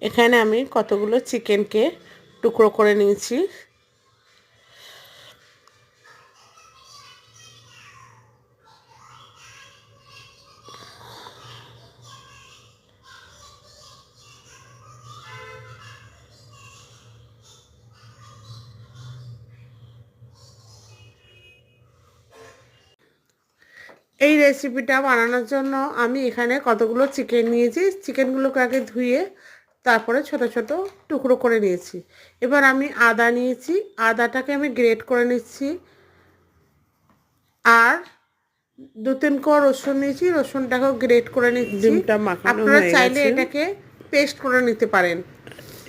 এখানে আমি কতগুলো চিকেনকে টুকরো করে নিয়েছি। এই রেসিপিটা বানানোর জন্য আমি এখানে কতগুলো চিকেন নিয়েছি। চিকেনগুলোকে আগে ধুয়ে তারপরে ছোট ছোট টুকরো করে নিয়েছি। এবার আমি আদা নিয়েছি, আদাটাকে আমি গ্রেট করে নিচ্ছি। আর 2-3 কোয়া রসুন নিয়েছি, রসুনটাকেও গ্রেট করে নিচ্ছি। ডিমটা মাখানো আপনারা হয়ে চাইলে গেছে। এটাকে পেস্ট করে নিতে পারেন।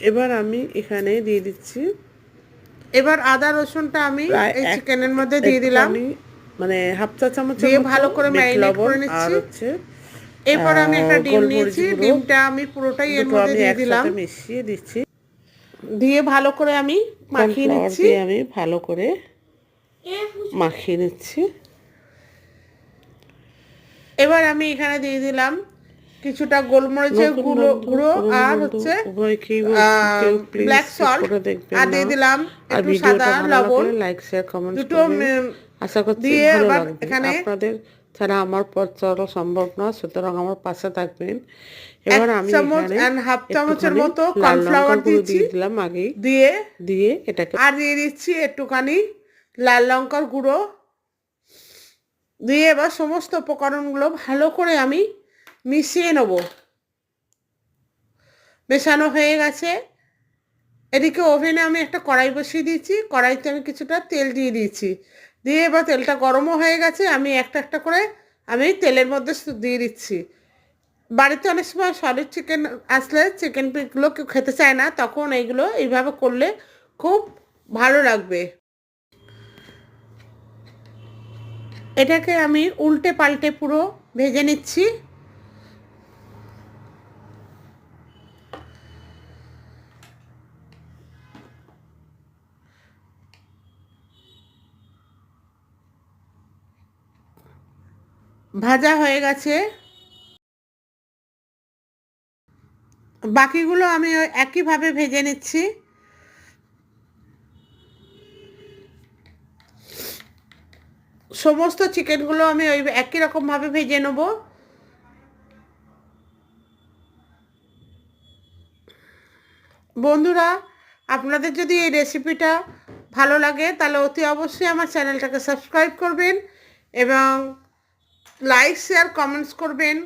এবার আমি এখানে দিয়ে দিচ্ছি এবার আদা রসুনটা আমি প্রায় এই চিকেনের মধ্যে দিয়ে দিলাম, মানে হাফ চা চামচ দিয়ে ভালো করে বিট ম্যারিনেট লবণ করে আর নিচ্ছি। হচ্ছে এরপর আমি একটা ডিম গোলমরিচ নিয়েছি, গুঁড়ো ডিমটা আমি পুরোটাই এর দুটো মধ্যে আমি দিয়ে দিলাম, একসাথে মিশিয়ে দিচ্ছি। দিয়ে ভালো করে আমি মাখিয়ে কর্নফ্লাওয়ার নিচ্ছি। দিয়ে আমি ভালো করে মাখিয়ে নিচ্ছি। এবার আমি এখানে দিয়ে দিলাম কিছুটা গোলমরিচের গুঁড়ো আর হচ্ছে ব্ল্যাক সল্ট, আর দিয়ে দিলাম একটু সাদা লবণ, লাইক শেয়ার কমেন্ট দুটো করবেন। আশা করছি দিয়ে ভালো আবার লাগবে। এখানে আপনাদের ছাড়া আমার পথ চলা সম্ভব না, সুতরাং আমার পাশে থাকবেন। 1 এবার আমি চামচ এখানে and হাফ চামচের একটুখানি মতো লাল কর্নফ্লাওয়ার লঙ্কার গুঁড়ো দিচ্ছি, দিয়ে দিলাম আগেই, দিয়ে এটাকে আর দিয়ে দিচ্ছি একটুখানি লাল লঙ্কার গুঁড়ো। দিয়ে এবার সমস্ত উপকরণগুলো ভালো করে আমি মিশিয়ে নেব। মেশানো হয়ে গেছে। এদিকে ওভেনে আমি একটা কড়াই বসিয়ে দিয়েছি, কড়াইতে আমি কিছুটা তেল দিয়ে দিয়েছি। দিয়ে এবার তেলটা গরমও হয়ে গেছে, আমি একটা একটা করে আমি তেলের মধ্যে দিয়ে দিচ্ছি। বাড়িতে অনেক সময় সলিড চিকেন আসলে চিকেন পিসগুলো কেউ খেতে চায় না, তখন এইগুলো এইভাবে করলে খুব ভালো লাগবে। এটাকে আমি উল্টে পাল্টে পুরো ভেজে নিচ্ছি। ভাজা হয়ে গেছে, বাকিগুলো আমি ওই একইভাবে ভেজে নিচ্ছি। সমস্ত চিকেনগুলো আমি ওই একই রকমভাবে ভেজে নেব। বন্ধুরা, আপনাদের যদি এই রেসিপিটা ভালো লাগে তাহলে অতি অবশ্যই আমার চ্যানেলটাকে সাবস্ক্রাইব করবেন এবং লাইক শেয়ার কমেন্টস করবেন।